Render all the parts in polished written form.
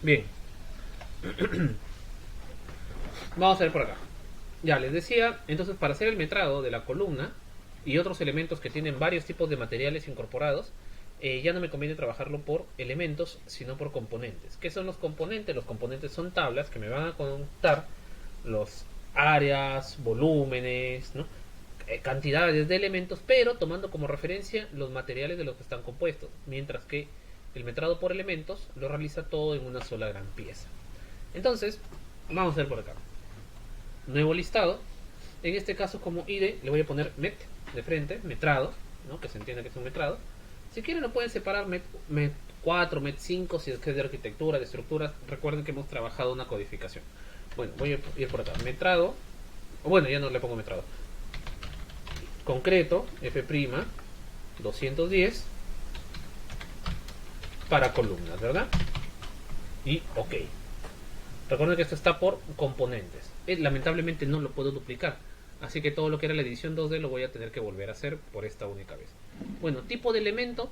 Bien, vamos a ver por acá. Ya les decía, entonces para hacer el metrado de la columna y otros elementos que tienen varios tipos de materiales incorporados, ya no me conviene trabajarlo por elementos, sino por componentes. ¿Qué son los componentes? Los componentes son tablas que me van a contar los áreas, volúmenes, ¿no? Cantidades de elementos, pero tomando como referencia los materiales de los que están compuestos, mientras que el metrado por elementos lo realiza todo en una sola gran pieza. Entonces, vamos a ver por acá. Nuevo listado. En este caso, como ID, le voy a poner met de frente, metrado, ¿no? Que se entienda que es un metrado. Si quieren, lo pueden separar met 4, met 5, si es que es de arquitectura, de estructuras. Recuerden que hemos trabajado una codificación. Bueno, voy a ir por acá. Metrado. Bueno, ya no le pongo metrado. Concreto, F', 210 para columnas, ¿verdad? Y OK. Recuerden que esto está por componentes. Lamentablemente no lo puedo duplicar. Así que todo lo que era la edición 2D lo voy a tener que volver a hacer por esta única vez. Bueno, tipo de elemento,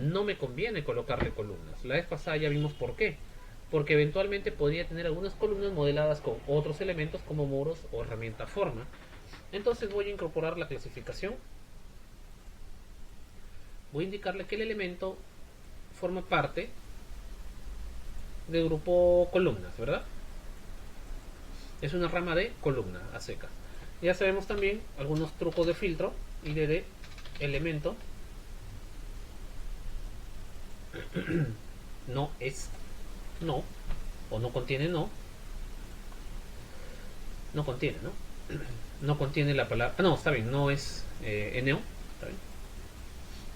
no me conviene colocarle columnas. La vez pasada ya vimos por qué. Porque eventualmente podría tener algunas columnas modeladas con otros elementos como muros o herramienta forma. Entonces voy a incorporar la clasificación. Voy a indicarle que el elemento forma parte del grupo columnas, ¿verdad? Es una rama de columna a secas. Ya sabemos también algunos trucos de filtro y de elemento. No es no, o no contiene no. No contiene, ¿no? No contiene la palabra. Ah, no, está bien, no es NO. Está bien.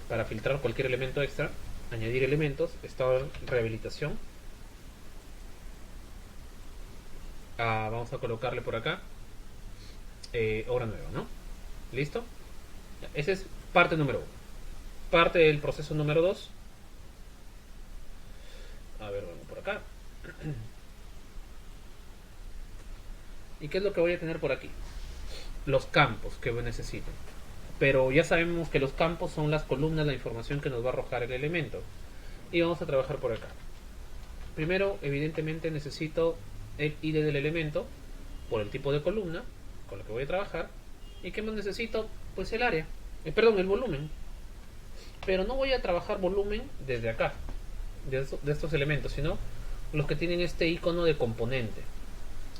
Para filtrar cualquier elemento extra, añadir elementos, estado de rehabilitación. Vamos a colocarle por acá obra nueva, ¿no? ¿Listo? Esa es parte número 1. Parte del proceso número 2. A ver, bueno, por acá. ¿Y qué es lo que voy a tener por aquí? Los campos que necesito. Pero ya sabemos que los campos son las columnas, la información que nos va a arrojar el elemento. Y vamos a trabajar por acá. Primero, evidentemente necesito el ID del elemento por el tipo de columna con la que voy a trabajar. ¿Y qué más necesito? Pues el área. Perdón, el volumen. Pero no voy a trabajar volumen desde acá, de estos elementos, sino los que tienen este icono de componente.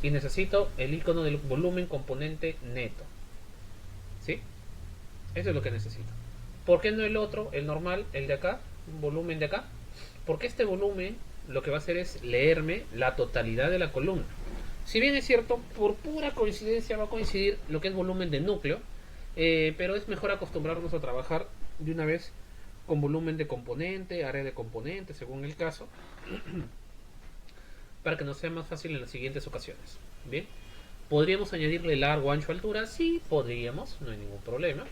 Y necesito el icono del volumen componente neto. ¿Sí? Eso es lo que necesito. ¿Por qué no el otro, el normal, el de acá, volumen de acá? Porque este volumen lo que va a hacer es leerme la totalidad de la columna. Si bien es cierto, por pura coincidencia va a coincidir lo que es volumen de núcleo, pero es mejor acostumbrarnos a trabajar de una vez con volumen de componente, área de componente, según el caso, para que nos sea más fácil en las siguientes ocasiones. Bien, ¿podríamos añadirle largo, ancho, altura? Sí, podríamos, no hay ningún problema.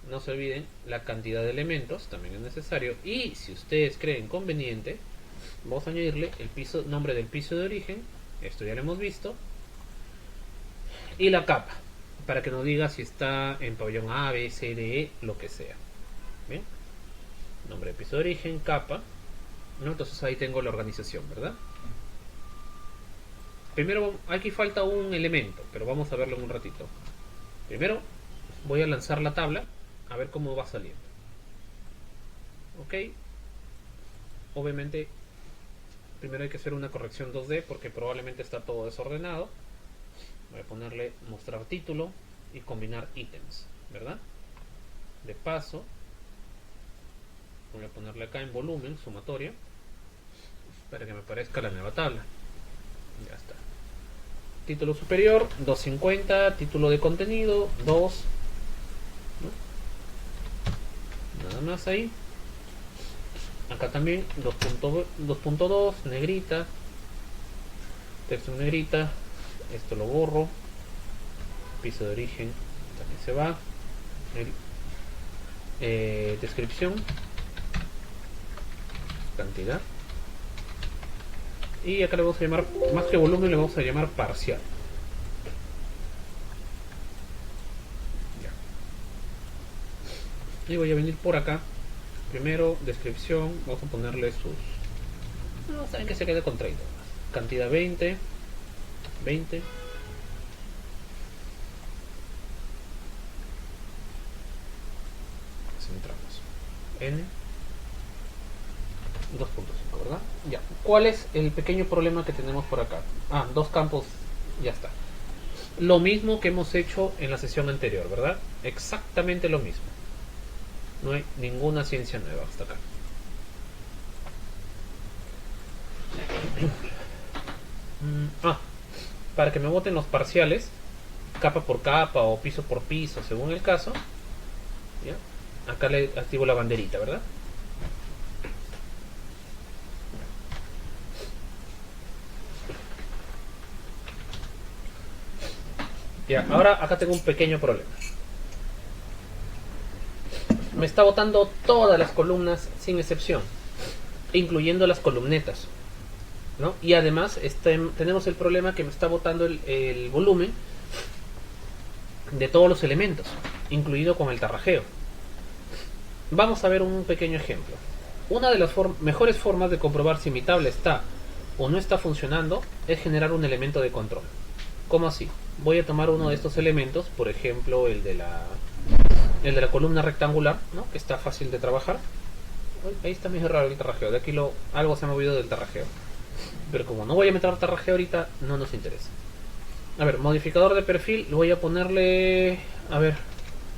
No se olviden, la cantidad de elementos también es necesario. Y si ustedes creen conveniente, vamos a añadirle el piso, nombre del piso de origen. Esto ya lo hemos visto. Y la capa, para que nos diga si está en pabellón A, B, C, D, E, lo que sea. Bien, nombre del piso de origen, capa, ¿no? Entonces ahí tengo la organización, ¿verdad? Primero, aquí falta un elemento, pero vamos a verlo en un ratito. Primero voy a lanzar la tabla a ver cómo va saliendo. Ok, obviamente primero hay que hacer una corrección 2D porque probablemente está todo desordenado. Voy a ponerle mostrar título y combinar ítems, ¿verdad? De paso voy a ponerle acá en volumen sumatorio para que me aparezca la nueva tabla. Ya está. Título superior 250, título de contenido 2, ¿no? Nada más ahí. Acá también 2.2, negrita, texto en negrita. Esto lo borro. Piso de origen también se va. Descripción, cantidad, y acá le vamos a llamar, más que volumen, le vamos a llamar parcial. Ya. Y voy a venir por acá. Primero, descripción, vamos a ponerle sus No, saben que se quede con 30. Cantidad 20. 20. Centramos. N. 2.5, ¿verdad? Ya. ¿Cuál es el pequeño problema que tenemos por acá? Ah, dos campos. Ya está. Lo mismo que hemos hecho en la sesión anterior, ¿verdad? Exactamente lo mismo. No hay ninguna ciencia nueva hasta acá. Para que me voten los parciales, capa por capa o piso por piso, según el caso, ¿ya? Acá le activo la banderita, ¿verdad? Ya, ahora acá tengo un pequeño problema. Me está botando todas las columnas sin excepción, incluyendo las columnetas, ¿no? Y además tenemos el problema que me está botando el volumen de todos los elementos, incluido con el tarrajeo. Vamos a ver un pequeño ejemplo. Una de las mejores formas de comprobar si mi tabla está o no está funcionando es generar un elemento de control. ¿Cómo así? Voy a tomar uno de estos elementos, por ejemplo el de la columna rectangular, ¿no? Que está fácil de trabajar. Ahí está medio raro el tarrajeo, de aquí algo se ha movido del tarrajeo. Pero como no voy a meter tarrajeo ahorita, no nos interesa. A ver, modificador de perfil, voy a ponerle, a ver,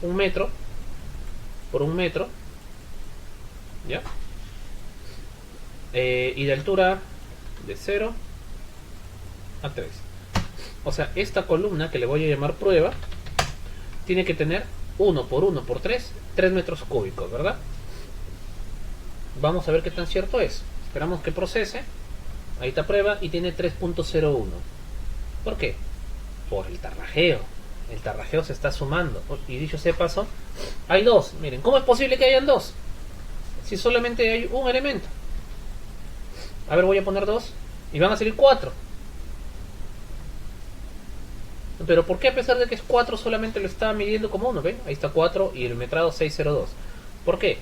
1 metro por 1 metro, ¿ya? Y de altura de 0 a 3. O sea, esta columna que le voy a llamar prueba tiene que tener 1 por 1 por 3 metros cúbicos, ¿verdad? Vamos a ver qué tan cierto es. Esperamos que procese. Ahí está prueba y tiene 3.01. ¿Por qué? Por el tarrajeo. El tarrajeo se está sumando. Y dicho sea paso, hay dos. Miren, ¿cómo es posible que hayan dos? Si solamente hay un elemento. A ver, voy a poner 2 y van a salir 4. Pero ¿por qué a pesar de que es 4 solamente lo está midiendo como 1? ¿Ven? Ahí está 4 y el metrado 602. ¿Por qué?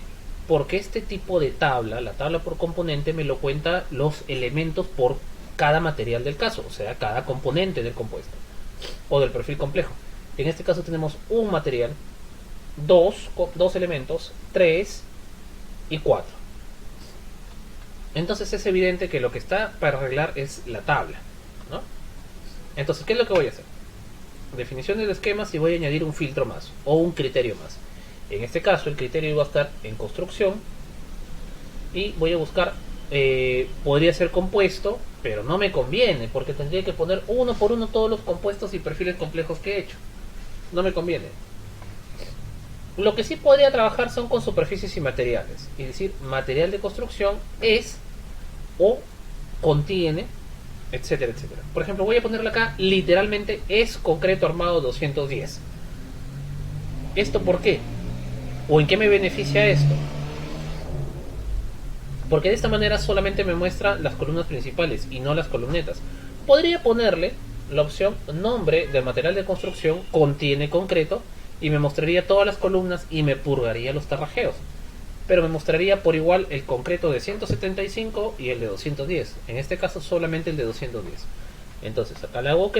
Porque este tipo de tabla, la tabla por componente, me lo cuenta los elementos por cada material del caso, o sea, cada componente del compuesto o del perfil complejo. En este caso tenemos un material, dos elementos, 3 y 4. Entonces es evidente que lo que está para arreglar es la tabla, ¿no? Entonces, ¿qué es lo que voy a hacer? Definiciones de esquemas y voy a añadir un filtro más o un criterio más. En este caso el criterio va a estar en construcción y voy a buscar, podría ser compuesto, pero no me conviene porque tendría que poner uno por uno todos los compuestos y perfiles complejos que he hecho. No me conviene. Lo que sí podría trabajar son con superficies y materiales, es decir, material de construcción es o contiene, etcétera, etcétera. Por ejemplo, voy a ponerle acá literalmente es concreto armado 210. ¿Esto por qué? ¿O en qué me beneficia esto? Porque de esta manera solamente me muestra las columnas principales y no las columnetas. Podría ponerle la opción nombre del material de construcción contiene concreto y me mostraría todas las columnas y me purgaría los tarrajeos. Pero me mostraría por igual el concreto de 175 y el de 210. En este caso solamente el de 210. Entonces acá le hago OK.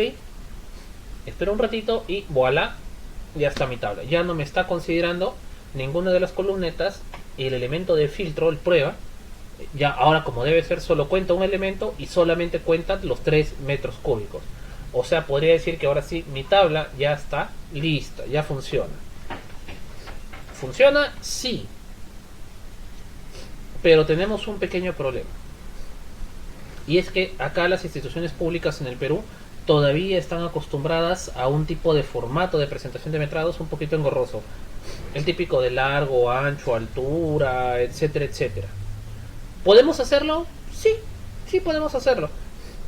Espero un ratito y voilà, ya está mi tabla. Ya no me está considerando ninguna de las columnetas y el elemento de filtro, el prueba, ya ahora como debe ser solo cuenta un elemento y solamente cuenta los 3 metros cúbicos. O sea, podría decir que ahora sí mi tabla ya está lista, ya funciona. ¿Funciona? Sí. Pero tenemos un pequeño problema. Y es que acá las instituciones públicas en el Perú todavía están acostumbradas a un tipo de formato de presentación de metrados un poquito engorroso. El típico de largo, ancho, altura, etcétera, etcétera. ¿Podemos hacerlo? Sí, sí podemos hacerlo.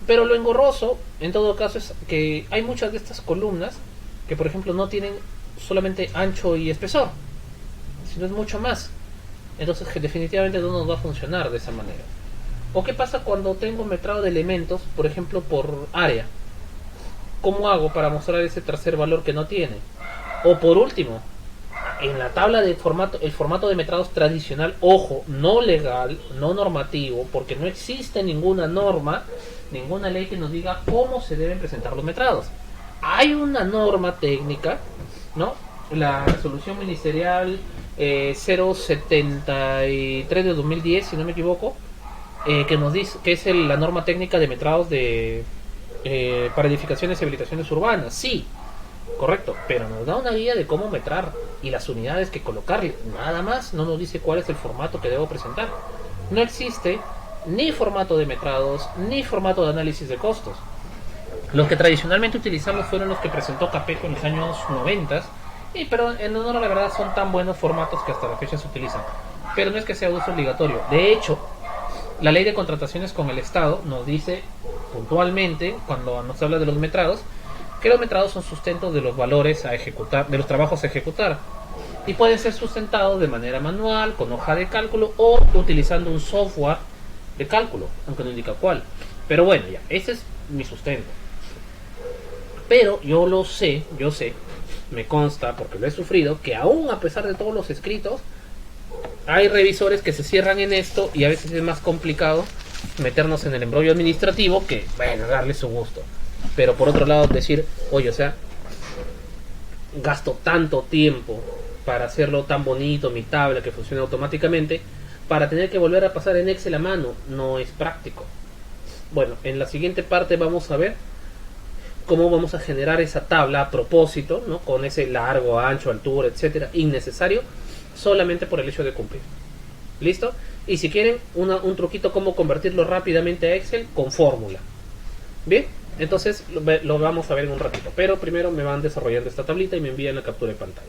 Pero lo engorroso, en todo caso, es que hay muchas de estas columnas que, por ejemplo, no tienen solamente ancho y espesor, sino es mucho más. Entonces, definitivamente no nos va a funcionar de esa manera. ¿O qué pasa cuando tengo metrado de elementos, por ejemplo, por área? ¿Cómo hago para mostrar ese tercer valor que no tiene? O por último, en la tabla de formato, el formato de metrados tradicional, ojo, no legal, no normativo, porque no existe ninguna norma, ninguna ley que nos diga cómo se deben presentar los metrados. Hay una norma técnica, ¿no? La resolución ministerial 073 de 2010, si no me equivoco, que nos dice que es la norma técnica de metrados de para edificaciones y habilitaciones urbanas. Sí, correcto, pero nos da una guía de cómo metrar y las unidades que colocarle. Nada más, no nos dice cuál es el formato que debo presentar. No existe ni formato de metrados, ni formato de análisis de costos. Los que tradicionalmente utilizamos fueron los que presentó Capeco en los años 90, pero en honor a la verdad son tan buenos formatos que hasta la fecha se utilizan. Pero no es que sea uso obligatorio. De hecho, la ley de contrataciones con el Estado nos dice puntualmente, cuando nos habla de los metrados, que los metrados son sustentos de los valores a ejecutar, de los trabajos a ejecutar, y pueden ser sustentados de manera manual, con hoja de cálculo o utilizando un software de cálculo, aunque no indica cuál. Pero bueno, ya, ese es mi sustento. Pero yo sé, me consta porque lo he sufrido, que aún a pesar de todos los escritos, hay revisores que se cierran en esto y a veces es más complicado meternos en el embrollo administrativo que, bueno, darle su gusto. Pero por otro lado decir, oye, o sea, gasto tanto tiempo para hacerlo tan bonito, mi tabla que funcione automáticamente, para tener que volver a pasar en Excel a mano, no es práctico. Bueno, en la siguiente parte vamos a ver cómo vamos a generar esa tabla a propósito, ¿no? Con ese largo, ancho, altura, etcétera, innecesario, solamente por el hecho de cumplir. ¿Listo? Y si quieren un truquito cómo convertirlo rápidamente a Excel con fórmula. Bien, entonces lo vamos a ver en un ratito. Pero primero me van desarrollando esta tablita y me envían la captura de pantalla.